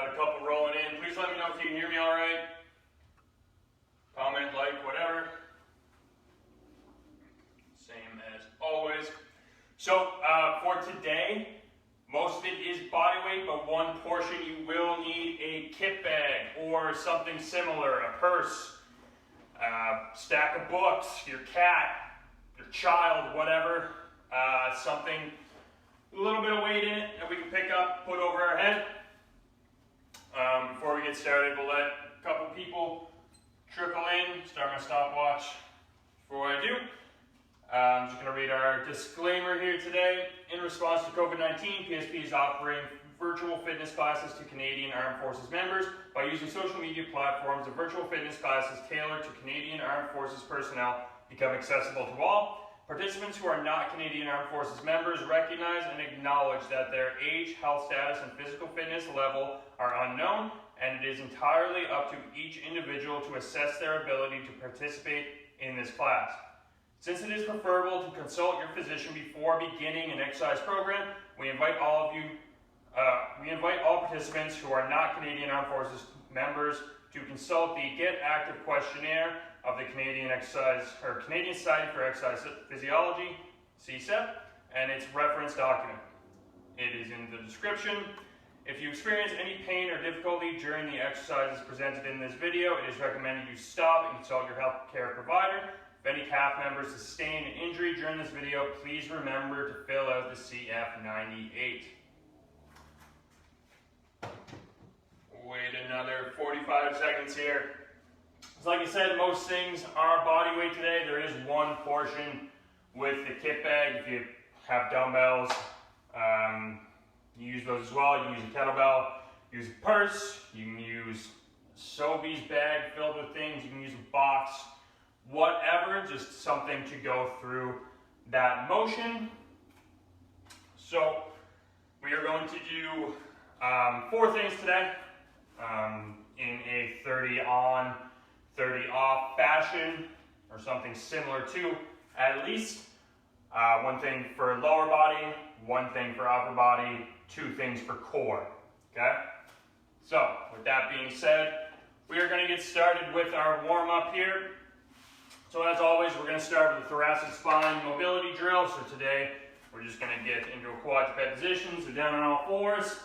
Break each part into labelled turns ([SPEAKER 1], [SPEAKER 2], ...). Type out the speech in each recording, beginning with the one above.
[SPEAKER 1] Got a couple rolling in. Please let me know if you can hear me all right. Comment, like, whatever. Same as always. So for today, most of it is body weight, but one portion you will need a kit bag or something similar, a purse, stack of books, your cat, your child, whatever, something, a little bit of weight in it that we can pick up, put over our head. Before we get started, we'll let a couple people trickle in, start my stopwatch before I do. I'm just going to read our disclaimer here today. In response to COVID-19, PSP is offering virtual fitness classes to Canadian Armed Forces members. By using social media platforms, the virtual fitness classes tailored to Canadian Armed Forces personnel become accessible to all. Participants who are not Canadian Armed Forces members recognize and acknowledge that their age, health status, and physical fitness level are unknown, and it is entirely up to each individual to assess their ability to participate in this class. Since it is preferable to consult your physician before beginning an exercise program, we invite all participants who are not Canadian Armed Forces members to consult the Get Active questionnaire of the Canadian Society for Exercise Physiology, CSEP, and its reference document. It is in the description. If you experience any pain or difficulty during the exercises presented in this video, it is recommended you stop and consult your healthcare provider. If any CAF members sustain an injury during this video, please remember to fill out the CF98. Wait another 45 seconds here. So like I said, most things are body weight today. There is one portion with the kit bag. If you have dumbbells, you use those as well. You can use a kettlebell, use a purse, you can use Sobeys bag filled with things, you can use a box, whatever, just something to go through that motion. So we are going to do 4 things today in a 30 on, 30 off fashion, or something similar to, at least. One thing for lower body, one thing for upper body, 2 things for core, okay? So, with that being said, we are going to get started with our warm-up here. So as always, we're going to start with the thoracic spine mobility drill. So today, we're just going to get into a quadruped position, so down on all fours.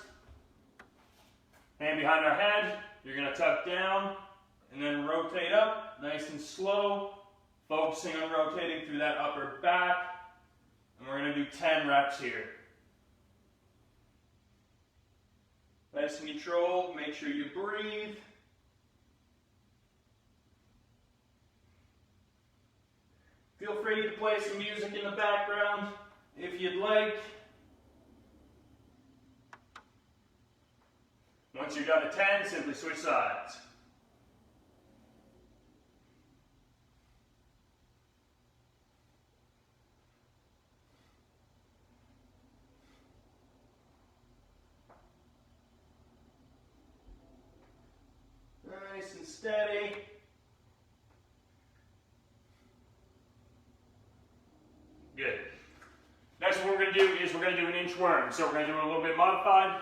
[SPEAKER 1] Hand behind our head, you're going to tuck down, and then rotate up, nice and slow, focusing on rotating through that upper back. And we're going to do 10 reps here. Nice and controlled, make sure you breathe. Feel free to play some music in the background if you'd like. Once you're done at 10, simply switch sides. Nice and steady. Good. Next what we're going to do is we're going to do an inchworm. So we're going to do it a little bit modified,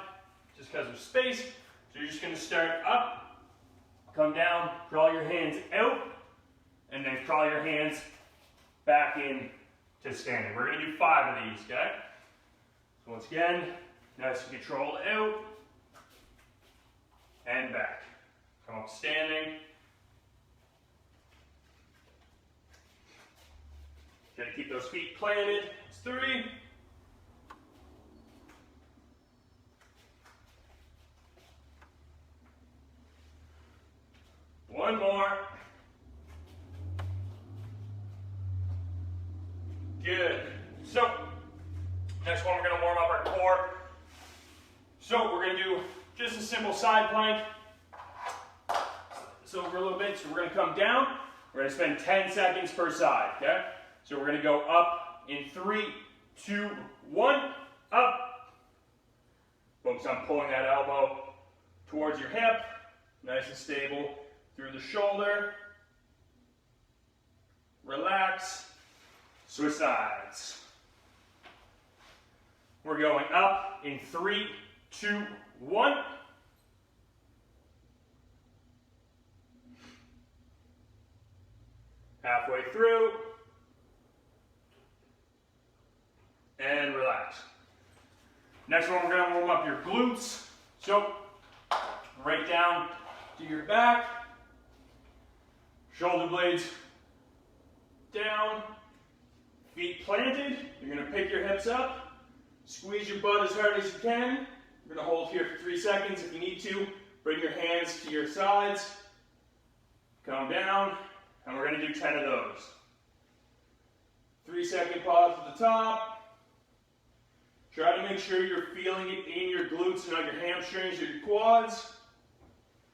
[SPEAKER 1] just because of space. So you're just going to start up, come down, crawl your hands out, and then crawl your hands back in to standing. We're going to do 5 of these, okay? So once again, nice and controlled out, and back. Come up standing. Got to keep those feet planted. It's 3. One more. Good. So, next one we're going to warm up our core. So we're going to do just a simple side plank. So for a little bit, so we're going to come down. We're going to spend 10 seconds per side, okay? So we're going to go up in 3, 2, 1, up. Focus on pulling that elbow towards your hip, nice and stable through the shoulder. Relax, switch sides. We're going up in 3, 2, 1. Halfway through. And relax. Next one, we're going to warm up your glutes. So, right down to your back. Shoulder blades down. Feet planted. You're going to pick your hips up. Squeeze your butt as hard as you can. You're going to hold here for 3 seconds if you need to. Bring your hands to your sides. Come down. And we're going to do 10 of those. 3-second pause at the top. Try to make sure you're feeling it in your glutes and on your hamstrings or your quads.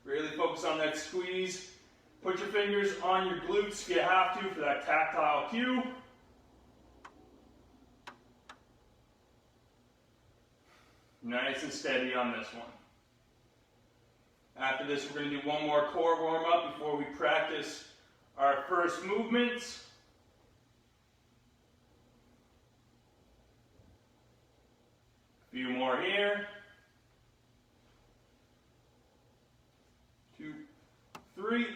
[SPEAKER 1] Really focus on that squeeze. Put your fingers on your glutes if you have to for that tactile cue. Nice and steady on this one. After this, we're going to do one more core warm-up before we practice our first movements. A few more here. 2, 3.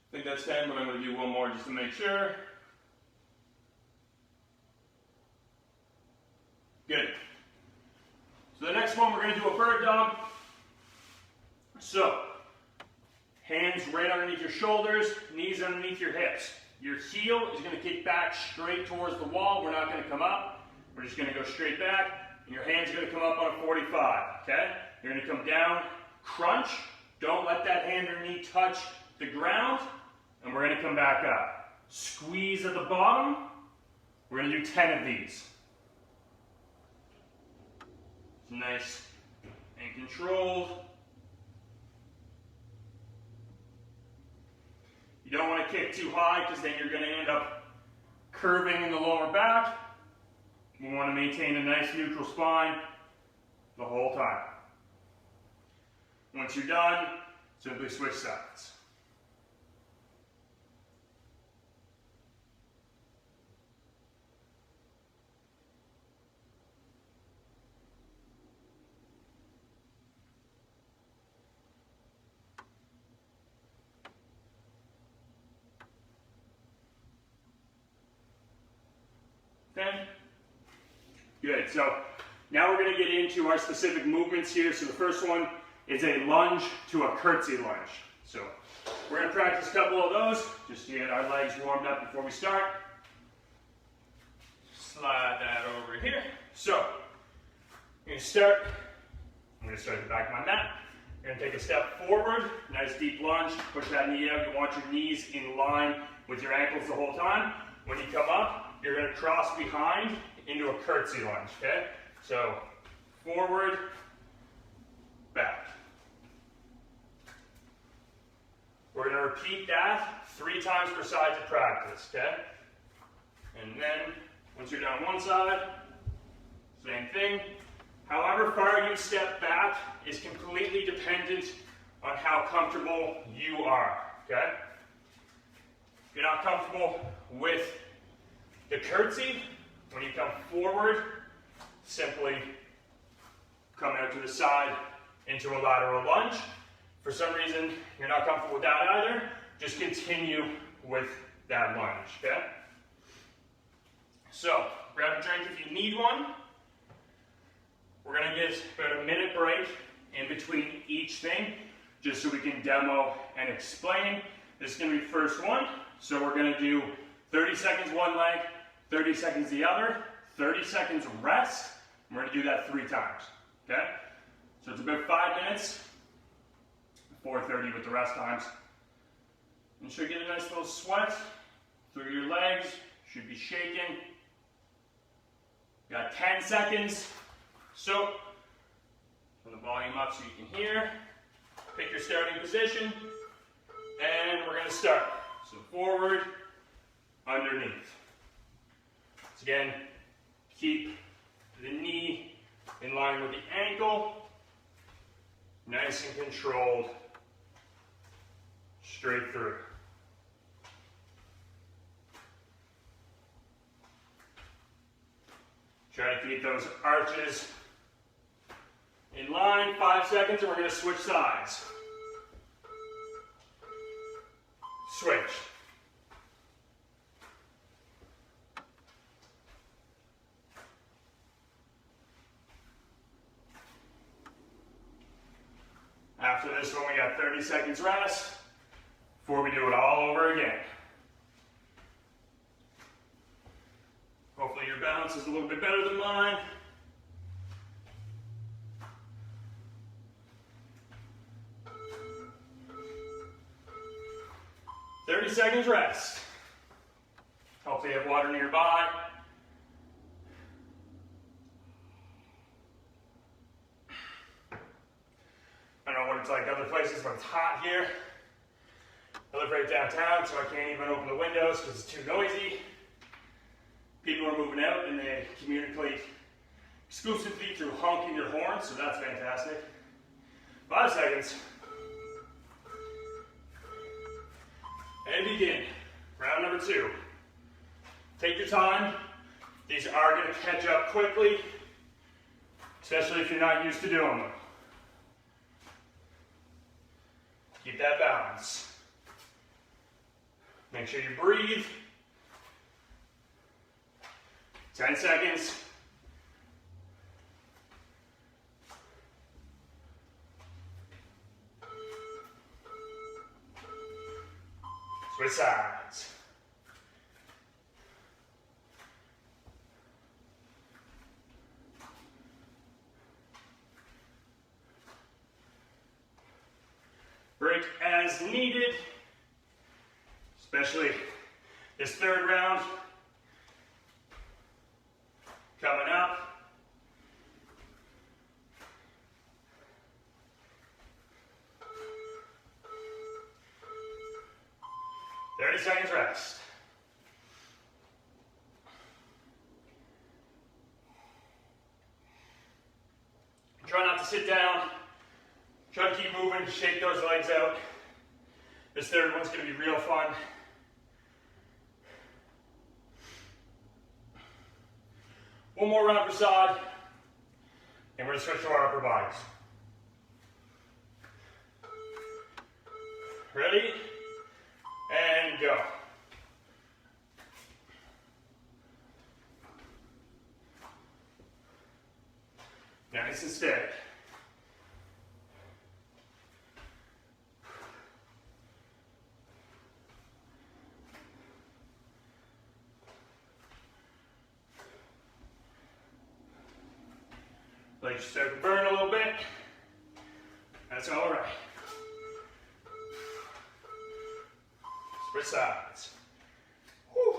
[SPEAKER 1] I think that's 10, but I'm going to do one more just to make sure. Good. So the next one, we're going to do a bird dog. So, hands right underneath your shoulders, knees underneath your hips. Your heel is going to kick back straight towards the wall. We're not going to come up. We're just going to go straight back. And your hands are going to come up on a 45, okay? You're going to come down, crunch. Don't let that hand or knee touch the ground. And we're going to come back up. Squeeze at the bottom. We're going to do 10 of these. Nice and controlled. You don't want to kick too high because then you're going to end up curving in the lower back. We want to maintain a nice neutral spine the whole time. Once you're done, simply switch sides. Okay? Good. So now we're going to get into our specific movements here. So the first one is a lunge to a curtsy lunge. So we're going to practice a couple of those just to get our legs warmed up before we start. Slide that over here. So I'm going to start at the back of my mat. You're going to take a step forward, nice deep lunge, push that knee out. You want your knees in line with your ankles the whole time. When you come up, you're going to cross behind into a curtsy lunge, okay? So, forward, back. We're going to repeat that 3 times per side to practice, okay? And then, once you're down one side, same thing. However far you step back is completely dependent on how comfortable you are, okay? If you're not comfortable with the curtsy, when you come forward, simply come out to the side into a lateral lunge. For some reason, you're not comfortable with that either, just continue with that lunge, okay? So, grab a drink if you need one. We're going to get about a minute break in between each thing, just so we can demo and explain. This is going to be the first one. So we're going to do 30 seconds one leg, 30 seconds the other, 30 seconds rest. And we're going to do that 3 times, okay? So it's about 5 minutes, 4:30 with the rest times. You should get a nice little sweat through your legs, should be shaking. Got 10 seconds. So, turn the volume up so you can hear. Pick your starting position, and we're going to start. So forward, underneath. So again, keep the knee in line with the ankle, nice and controlled, straight through. Try to keep those arches in line. 5 seconds, and we're going to switch sides. Switch. After this one, we got 30 seconds rest before we do it all over again. Hopefully your balance is a little bit better than mine. Seconds rest. Hopefully you have water nearby. I don't know what it's like other places, but it's hot here. I live right downtown, so I can't even open the windows because it's too noisy. People are moving out and they communicate exclusively through honking your horn, so that's fantastic. 5 seconds. And begin. Round number 2. Take your time. These are going to catch up quickly, especially if you're not used to doing them. Keep that balance. Make sure you breathe. 10 seconds. Switch sides. Break as needed, especially this 3rd round coming up. Seconds rest. Try not to sit down. Try to keep moving, shake those legs out. This 3rd one's going to be real fun. One more round per side, and we're going to switch to our upper bodies. Ready? And go. Nice and steady. Legs start to burn a little bit. That's all right. Switch sides. Whew.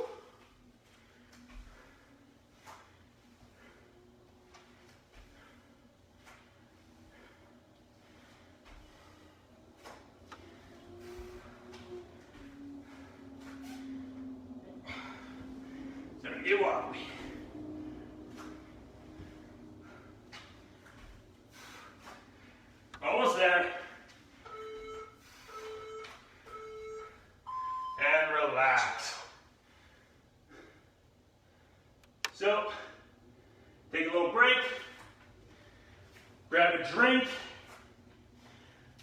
[SPEAKER 1] Don't get wobbly. Almost there. And relax. So, take a little break. Grab a drink.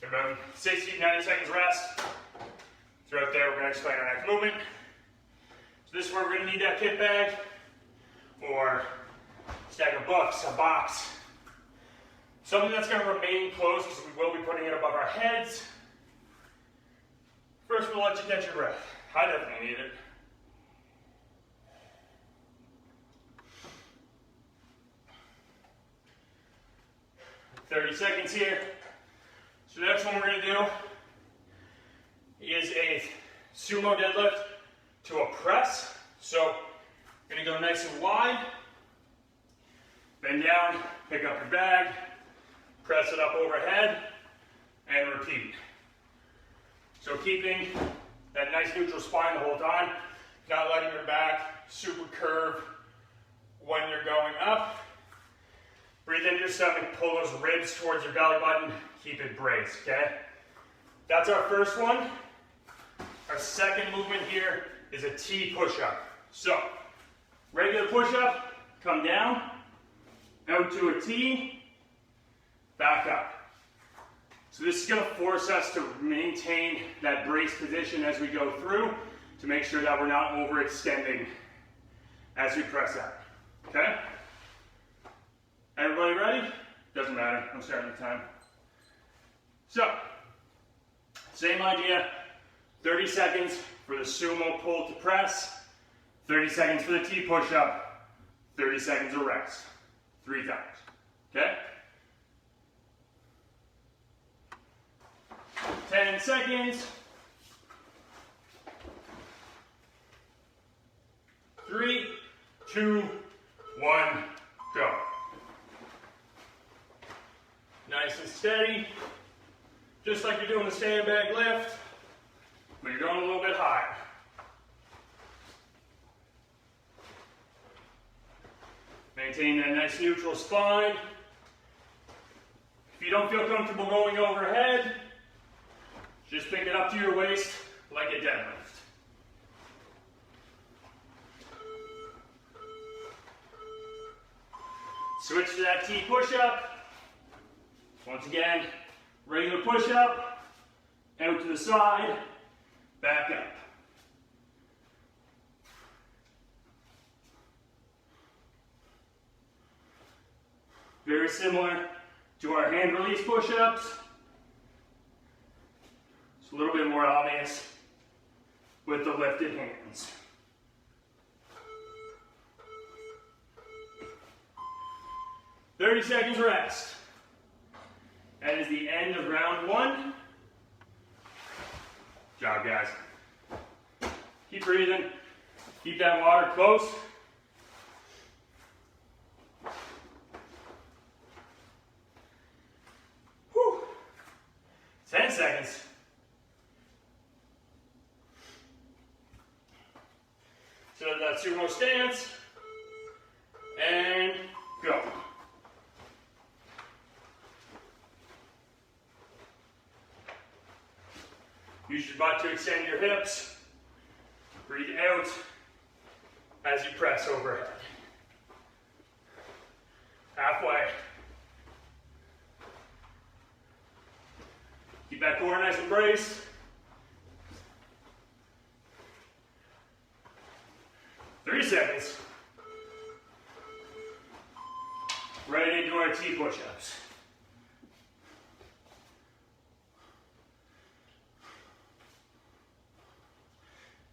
[SPEAKER 1] About 60, 90 seconds rest. Throughout there, we're going to explain our next movement. So this is where we're going to need that kit bag, or a stack of books, a box. Something that's going to remain closed because we will be putting it above our heads. First, we'll let you catch your breath. I definitely need it. Seconds here. So the next one we're going to do is a sumo deadlift to a press. So we're going to go nice and wide, bend down, pick up your bag, press it up overhead, and repeat. So keeping that nice neutral spine the whole time, not letting your back super curve when you're going up. Breathe into your stomach, pull those ribs towards your belly button, keep it braced, okay? That's our first one. Our second movement here is a T push-up. So, regular push-up, come down, out to a T, back up. So this is going to force us to maintain that brace position as we go through to make sure that we're not overextending as we press out. Okay? Everybody ready? Doesn't matter. I'm starting the time. So, same idea. 30 seconds for the sumo pull to press. 30 seconds for the T push-up. 30 seconds of rest. 3 times. Okay? 10 seconds. 3, 2, 1, go. Nice and steady, just like you're doing the sandbag lift, but you're going a little bit higher. Maintain that nice neutral spine. If you don't feel comfortable going overhead, just pick it up to your waist like a deadlift. Switch to that T push-up. Once again, regular push-up, out to the side, back up. Very similar to our hand release push-ups. It's a little bit more obvious with the lifted hands. "30 seconds rest. That is the end of round 1. Good job, guys. Keep breathing. Keep that water close. Whew. 10 seconds. Set up that sumo stance. And go. Use your butt to extend your hips. Breathe out as you press overhead. Halfway. Keep that core nice and braced. 3 seconds. Ready to do our T push-ups.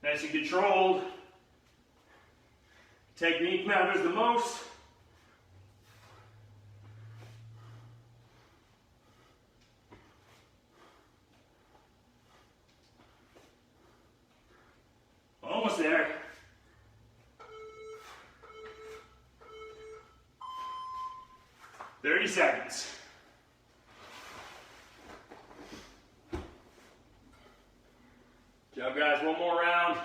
[SPEAKER 1] Nice and controlled. Technique matters the most. Almost there. "30 seconds. Good job, guys. One more round.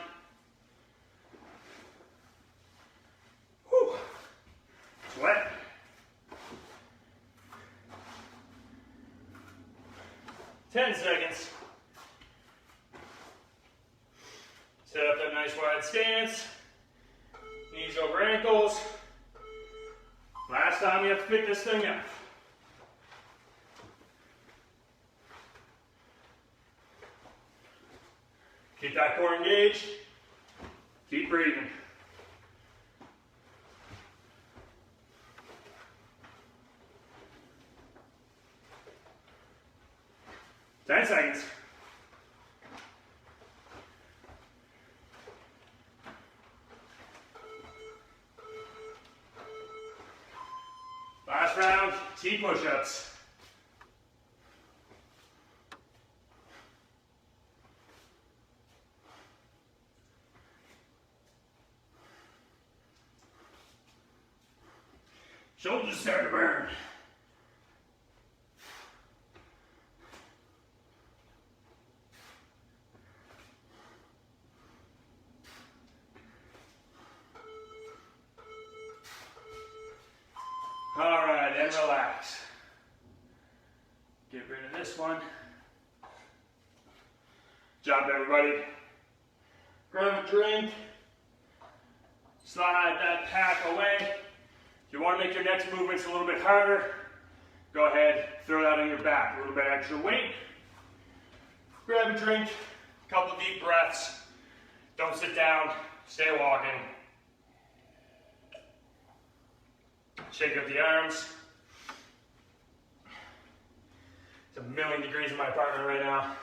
[SPEAKER 1] Whew. Sweat. "10 seconds. Set up that nice wide stance. Knees over ankles. Last time we have to pick this thing up. Keep that core engaged. Keep breathing. "10 seconds. Last round, T push-ups. Shoulders start to burn. All right, and relax. Get rid of this one. Good job, everybody. Grab a drink. Slide that pack away If you want to make your next movements a little bit harder, go ahead, throw that on your back. A little bit extra weight. Grab a drink, a couple deep breaths. Don't sit down, stay walking. Shake up the arms. It's a million degrees in my apartment right now.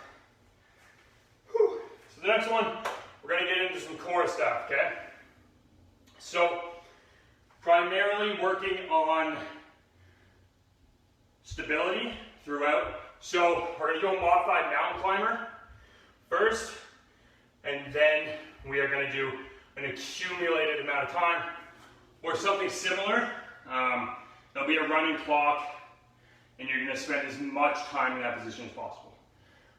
[SPEAKER 1] Whew. So the next one, we're going to get into some core stuff, okay? So, primarily working on stability throughout. So, we're going to do a modified mountain climber first, and then we are going to do an accumulated amount of time, or something similar. There'll be a running clock, and you're going to spend as much time in that position as possible.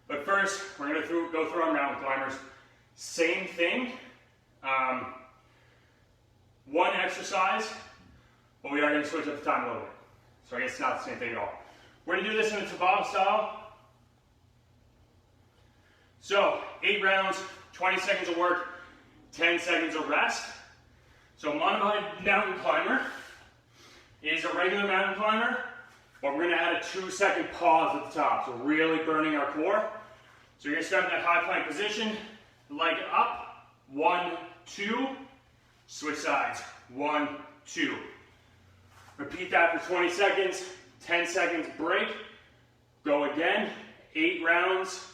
[SPEAKER 1] But first, we're going to go through our mountain climbers. Same thing. One exercise, but we are going to switch up the time a little bit. So I guess it's not the same thing at all. We're going to do this in a Tabata style. So 8 rounds, 20 seconds of work, 10 seconds of rest. So modified mountain climber is a regular mountain climber, but we're going to add a 2-second pause at the top, so really burning our core. So you're going to start in that high plank position, leg up, 1, 2, switch sides, 1, 2. Repeat that for 20 seconds, 10 seconds break, go again, 8 rounds,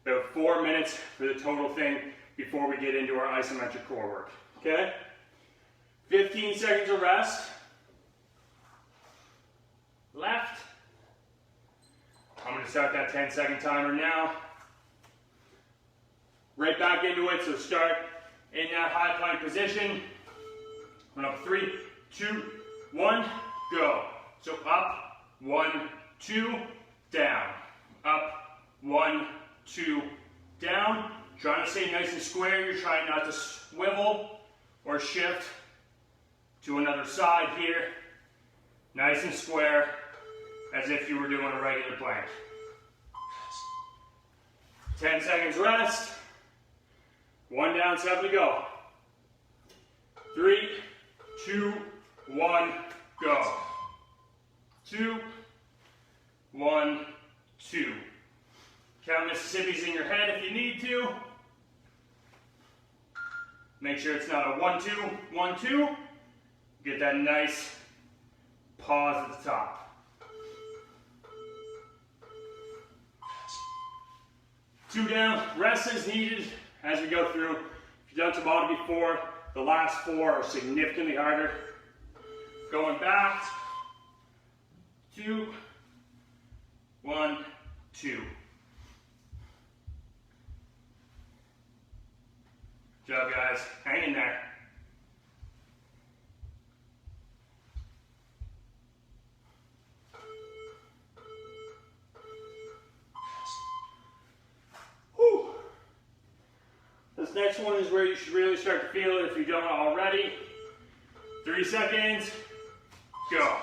[SPEAKER 1] about 4 minutes for the total thing before we get into our isometric core work, okay? 15 seconds of rest. Left. I'm going to start that 10-second timer now. Right back into it, so start in that high plank position. One up, 3, 2, 1, go. So up, 1, 2, down. Up, 1, 2, down. Trying to stay nice and square. You're trying not to swivel or shift to another side here. Nice and square, as if you were doing a regular plank. 10 seconds rest. 1 down, 7 to go. 3, 2, 1, go. 2, 1, 2. Count Mississippi's in your head if you need to. Make sure it's not a 1, 2, 1, 2. Get that nice pause at the top. Two down, rest as needed as we go through. If you've done Tabata before, the last 4 are significantly harder. Going back, 2, 1, 2. Good job, guys. Hang in there. This next one is where you should really start to feel it if you don't already. 3 seconds, go.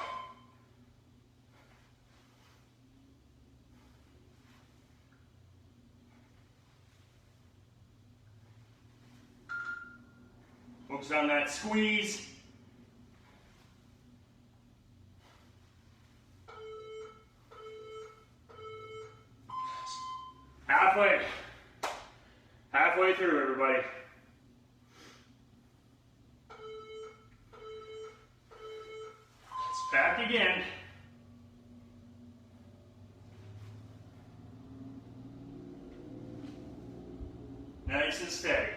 [SPEAKER 1] Focus on that squeeze. Halfway. Halfway through, everybody. Back again. Nice and steady.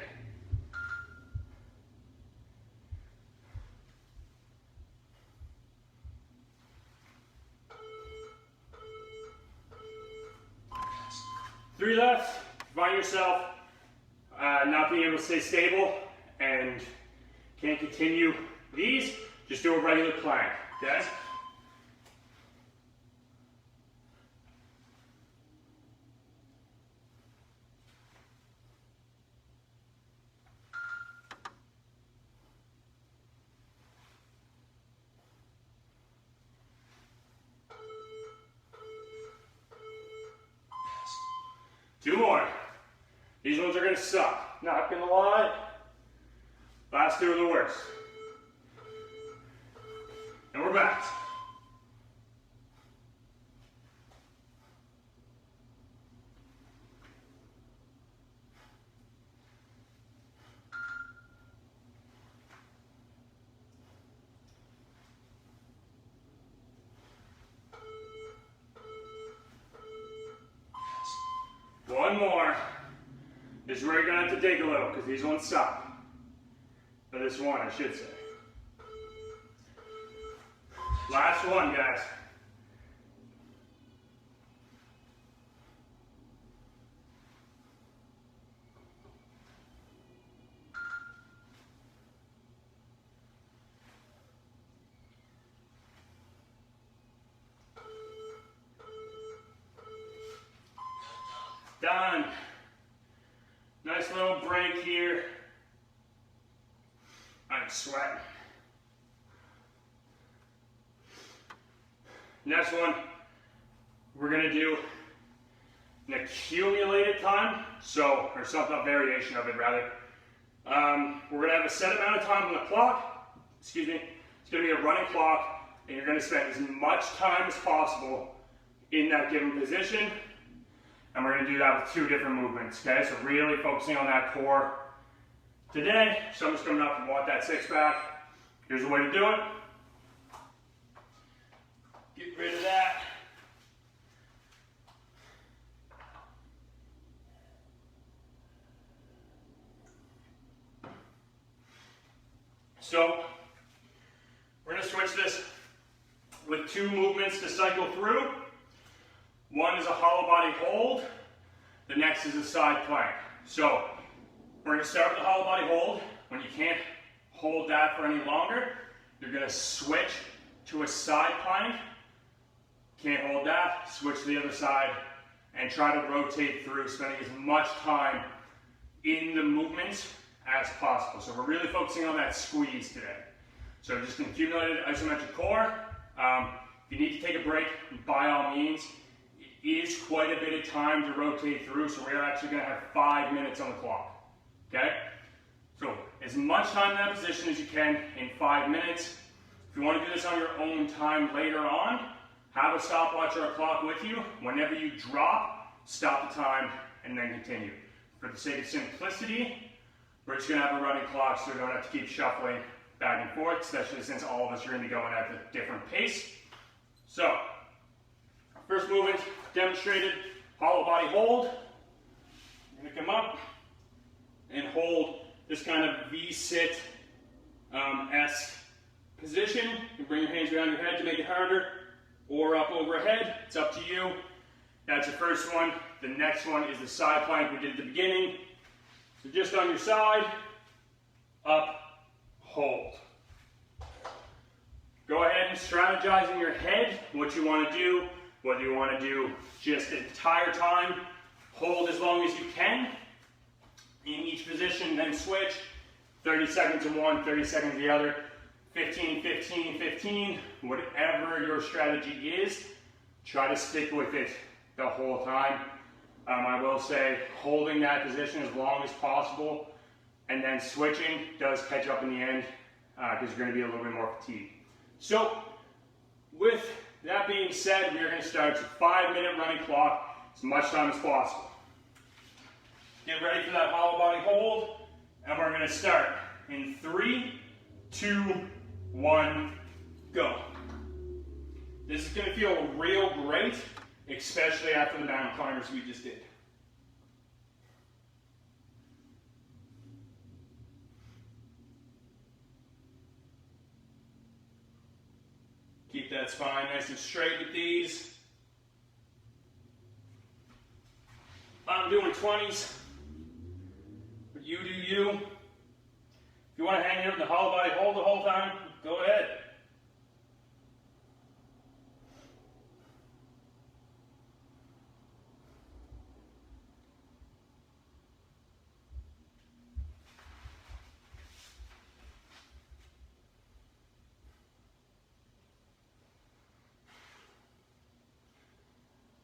[SPEAKER 1] Three left. Find yourself not being able to stay stable and can't continue these, just do a regular plank, okay? Two more. These ones are going to suck. Not going to lie. Last 2 are the worst. And we're back. One more. This is where you're gonna have to dig a little because these ones suck. Or this one, I should say. Last one, guys. Done. Nice little break here. I'm sweating. Next one, we're gonna do an accumulated time, or a variation of it rather. We're gonna have a set amount of time on the clock, excuse me, it's gonna be a running clock, and you're gonna spend as much time as possible in that given position, and we're gonna do that with 2 different movements, okay? So really focusing on that core today. Someone's coming up and want that 6-pack. Here's the way to do it. Get rid of that. So, we're going to switch this with 2 movements to cycle through. One is a hollow body hold. The next is a side plank. So, we're going to start with the hollow body hold. When you can't hold that for any longer, you're going to switch to a side plank. Can't hold that, switch to the other side, and try to rotate through, spending as much time in the movements as possible. So we're really focusing on that squeeze today. So just an accumulated isometric core. If you need to take a break, by all means. It is quite a bit of time to rotate through, so we're actually going to have 5 minutes on the clock. Okay? So as much time in that position as you can in 5 minutes. If you want to do this on your own time later on, have a stopwatch or a clock with you. Whenever you drop, stop the time and then continue. For the sake of simplicity, we're just going to have a running clock so we don't have to keep shuffling back and forth, especially since all of us are going to be going at a different pace. So, first movement demonstrated, hollow body hold. You're going to come up and hold this kind of V-sit esque position. You can bring your hands around your head to make it harder, or up overhead, it's up to you. That's the first one. The next one is the side plank we did at the beginning. So just on your side, up, hold. Go ahead and strategize in your head what you want to do, whether you want to do just the entire time, hold as long as you can in each position, then switch, 30 seconds in one, 30 seconds in the other, 15, 15, 15, whatever your strategy is, try to stick with it the whole time. I will say holding that position as long as possible and then switching does catch up in the end because you're going to be a little bit more fatigued. So with that being said, we are going to start with a 5-minute running clock as much time as possible. Get ready for that hollow body hold, and we're going to start in 3, 2, 1, go. This is going to feel real great, especially after the mountain climbers we just did. Keep that spine nice and straight with these. I'm doing 20s, but you do you. If you want to hang here with the hollow body hold the whole time, go ahead.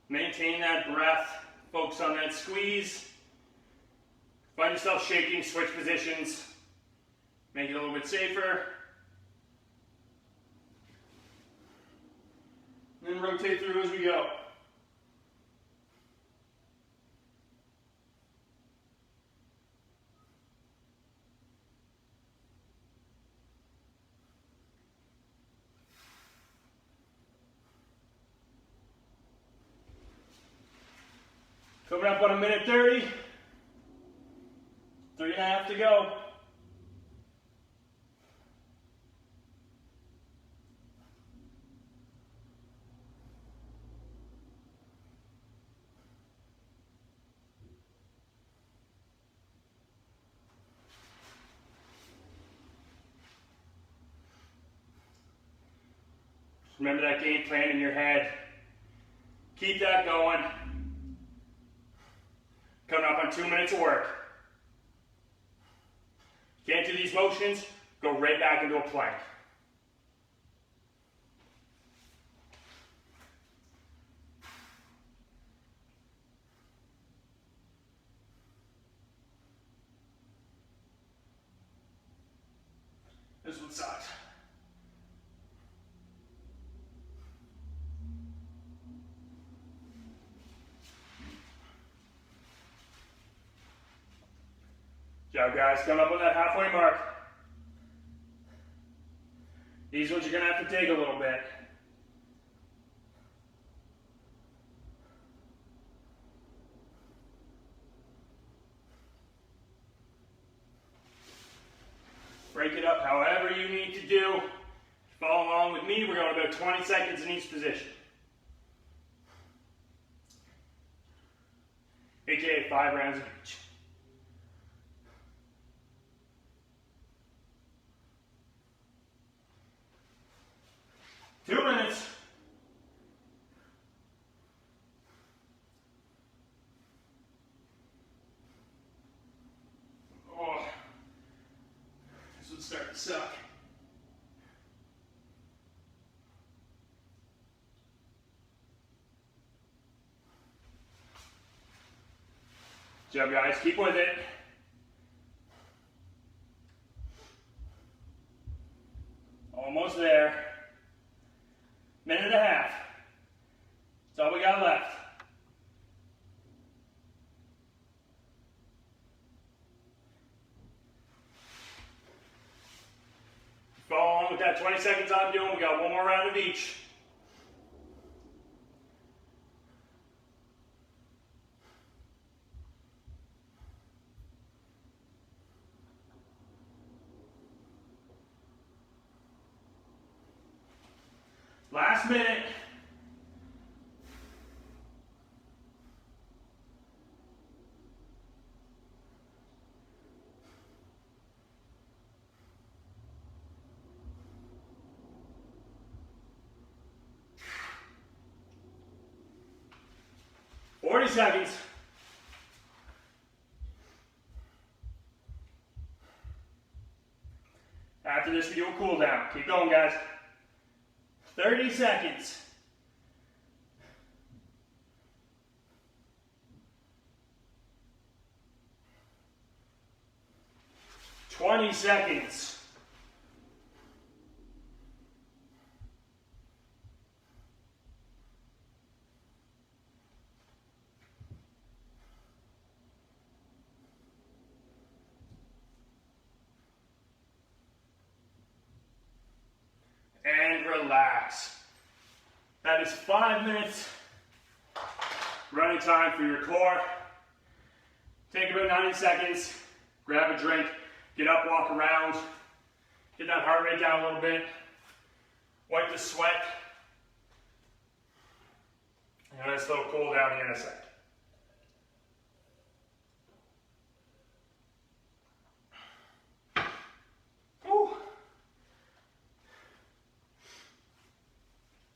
[SPEAKER 1] Maintain that breath, focus on that squeeze. Find yourself shaking, switch positions, make it a little bit safer. And then rotate through as we go. Coming up on a minute 30. 3.5 to go. Remember that game plan in your head. Keep that going. Coming up on 2 minutes of work. Can't do these motions, go right back into a plank. This one sucks. Good job, guys. Coming up on that halfway mark. These ones you're going to have to dig a little bit. Break it up however you need to do. Follow along with me. We're going about 20 seconds in each position. AKA 5 rounds of each. Start to suck. Good job, guys. Keep with it. Almost there. Minute and a half. That's all we got left. Follow along with that 20 seconds I'm doing. We got one more round of each. Last minute. Seconds. After this, we do a cool down. Keep going, guys. 30 seconds. 20 seconds. Relax. That is 5 minutes running time for your core. Take about 90 seconds, grab a drink, get up, walk around, get that heart rate down a little bit, wipe the sweat, and a nice little cool down here in a sec.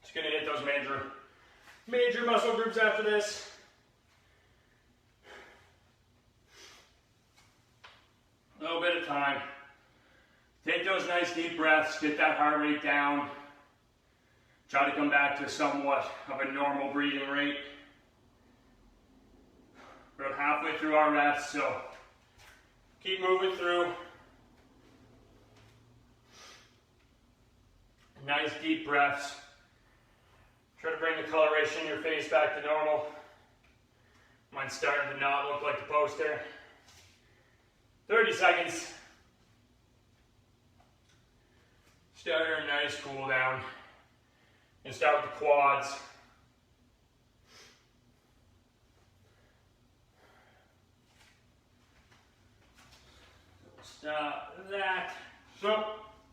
[SPEAKER 1] Just gonna hit those major muscle groups after this. A little bit of time. Take those nice deep breaths, get that heart rate down. Try to come back to somewhat of a normal breathing rate. We're about halfway through our rest, so keep moving through. Nice deep breaths. Try to bring the coloration in your face back to normal. Mine's starting to not look like the poster. 30 seconds. Start a nice cool down. And start with the quads. Stop that. So,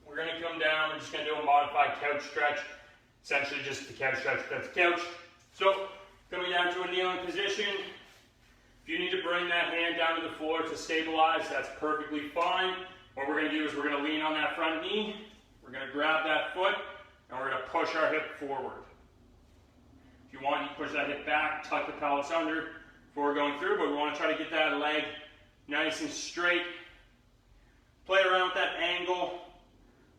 [SPEAKER 1] we're going to come down. We're just going to do a modified couch stretch. Essentially just the couch stretch without the couch. So, coming down to a kneeling position. If you need to bring that hand down to the floor to stabilize, that's perfectly fine. What we're going to do is we're going to lean on that front knee. We're going to grab that foot, and we're going to push our hip forward. If you want, you can push that hip back, tuck the pelvis under before we're going through, but we want to try to get that leg nice and straight. Play around with that angle.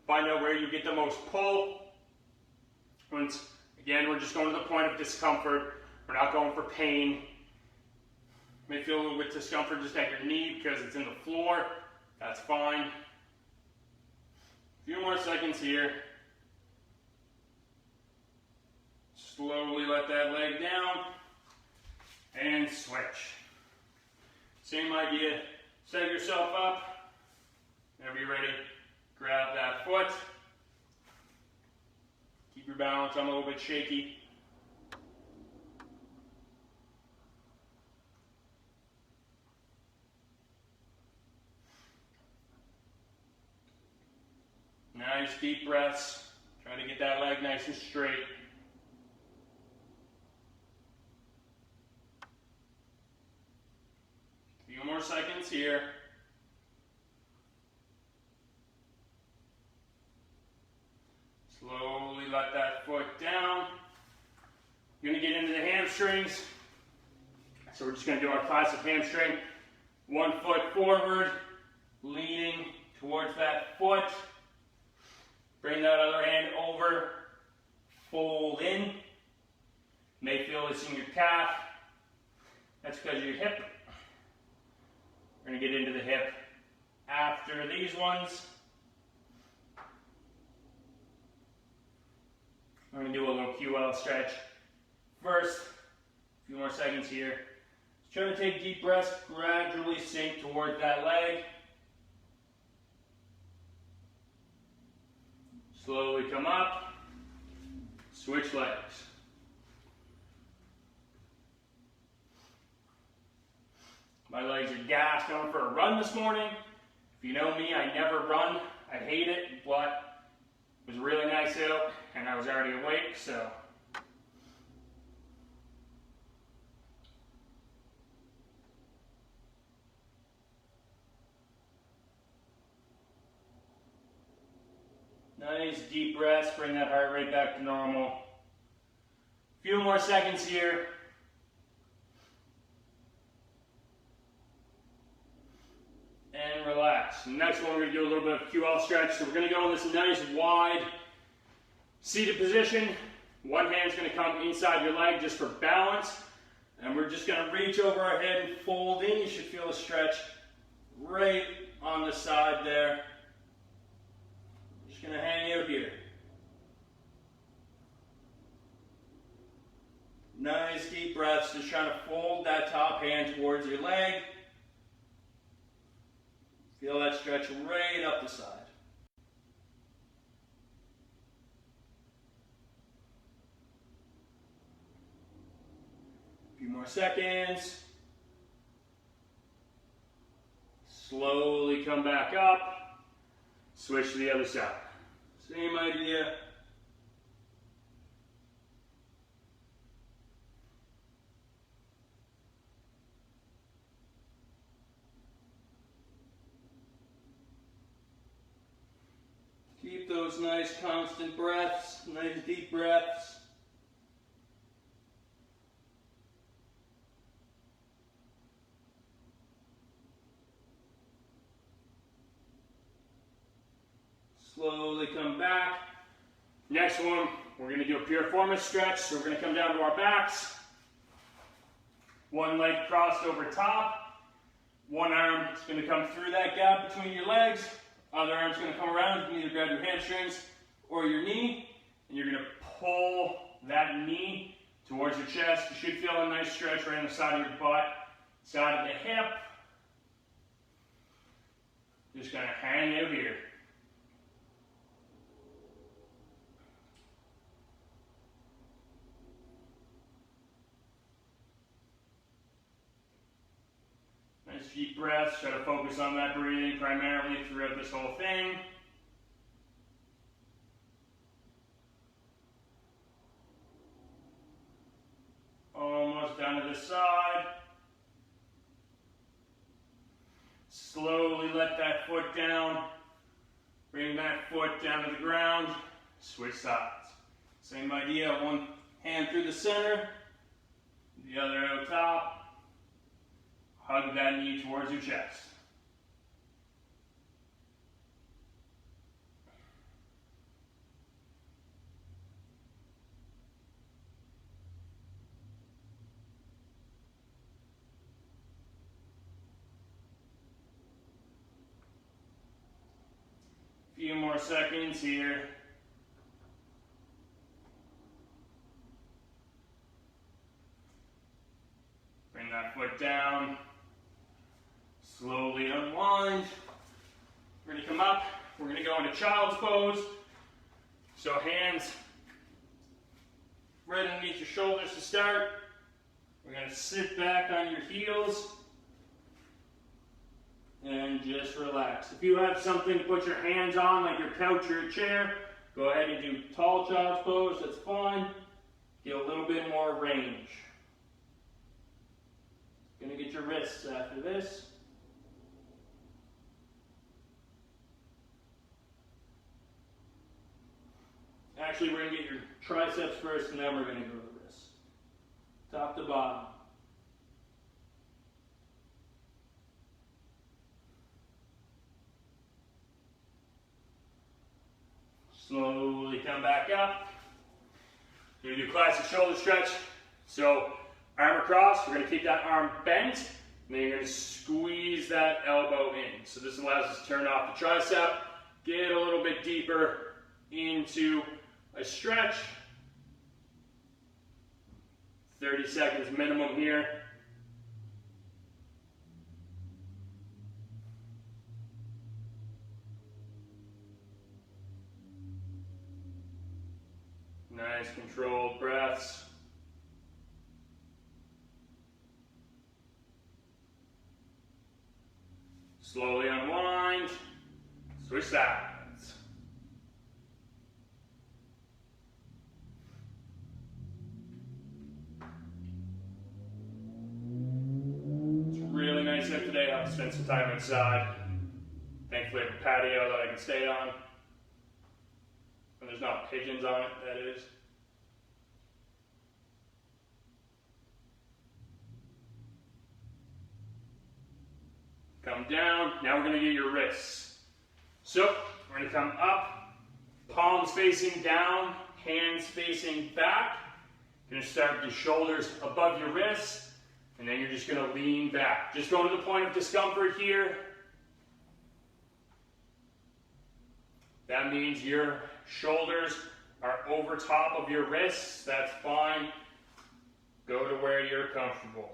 [SPEAKER 1] Find out where you get the most pull. Again, we're just going to the point of discomfort. We're not going for pain. You may feel a little bit of discomfort just at your knee because it's in the floor. That's fine. A few more seconds here. Slowly let that leg down and switch. Same idea. Set yourself up. Whenever you're ready, grab that foot. Keep your balance. I'm a little bit shaky. Nice deep breaths. Try to get that leg nice and straight. A few more seconds here. Slowly let that foot down. You're going to get into the hamstrings. So we're just going to do our classic hamstring. One foot forward, leaning towards that foot. Bring that other hand over, fold in. You may feel this in your calf. That's because of your hip. We're going to get into the hip after these ones. I'm going to do a little QL stretch. First, a few more seconds here. Just try to take deep breaths, gradually sink towards that leg. Slowly come up, switch legs. My legs are gassed, going for a run this morning. If you know me, I never run. I hate it, but it was really nice out and I was already awake, so. Nice deep breaths, bring that heart rate back to normal. A few more seconds here. And relax. Next one, we're going to do a little bit of QL stretch. So we're going to go in this nice wide seated position. One hand's going to come inside your leg just for balance. And we're just going to reach over our head and fold in. You should feel a stretch right on the side there. Just going to hang out here. Nice deep breaths, just trying to fold that top hand towards your leg. Feel that stretch right up the side. A few more seconds. Slowly come back up. Switch to the other side. Same idea. Keep those nice constant breaths, nice deep breaths. Slowly come back. Next one, we're going to do a piriformis stretch. So we're going to come down to our backs. One leg crossed over top. One arm is going to come through that gap between your legs. Other arm's going to come around. You can either grab your hamstrings or your knee. And you're going to pull that knee towards your chest. You should feel a nice stretch right on the side of your butt, side of the hip. Just gonna hang out here. Nice deep breaths. Try to focus on that breathing primarily throughout this whole thing. Almost down to the side. Slowly let that foot down. Bring that foot down to the ground. Switch sides. Same idea, one hand through the center, the other out top. Hug that knee towards your chest. Few more seconds here. Bring that foot down. Slowly unwind. We're going to come up. We're going to go into child's pose. So hands right underneath your shoulders to start. We're going to sit back on your heels. And just relax. If you have something to put your hands on, like your couch or a chair, go ahead and do tall child's pose. That's fine. Get a little bit more range. Gonna get your wrists after this. Actually, we're gonna get your triceps first, and then we're gonna go to the wrists. Top to bottom. Slowly come back up. We're going to do classic shoulder stretch. So arm across, we're going to keep that arm bent, and then you're going to squeeze that elbow in. So this allows us to turn off the tricep, get a little bit deeper into a stretch. 30 seconds minimum here. Nice controlled breaths. Slowly unwind. Switch sides. It's really nice out today. I'll spend some time outside. Thankfully, I have a patio that I can stay on. And there's not pigeons on it, that is. Come down. Now we're going to get your wrists. So we're going to come up, palms facing down, hands facing back. You're going to start with your shoulders above your wrists, and then you're just going to lean back. Just go to the point of discomfort here. That means your shoulders are over top of your wrists. That's fine. Go to where you're comfortable.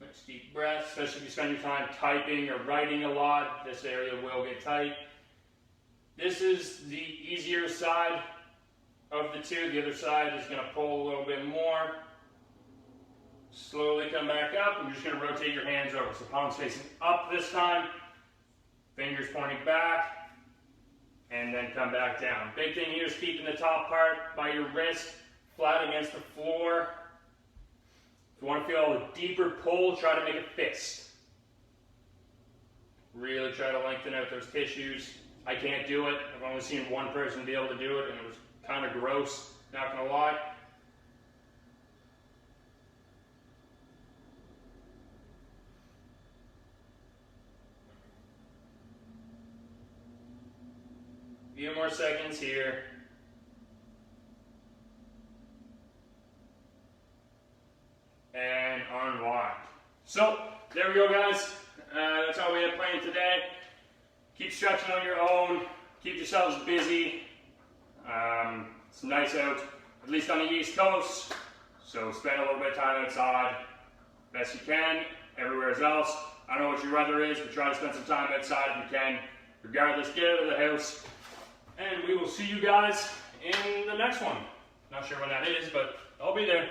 [SPEAKER 1] Nice deep breath, especially if you spend your time typing or writing a lot. This area will get tight. This is the easier side of the two. The other side is going to pull a little bit more. Slowly come back up. I'm just going to rotate your hands over. So palms facing up this time. Fingers pointing back. And then come back down. Big thing here is keeping the top part by your wrist flat against the floor. If you want to feel a deeper pull, try to make a fist. Really try to lengthen out those tissues. I can't do it. I've only seen one person be able to do it, and it was kind of gross, not going to lie. A few more seconds here. And unwind. So there we go, guys. That's all we have planned today. Keep stretching on your own. Keep yourselves busy. It's nice out, at least on the East Coast. So spend a little bit of time outside, best you can. Everywhere else, I don't know what your weather is, but try to spend some time outside if you can. Regardless, get out of the house. And we will see you guys in the next one. Not sure when that is, but I'll be there.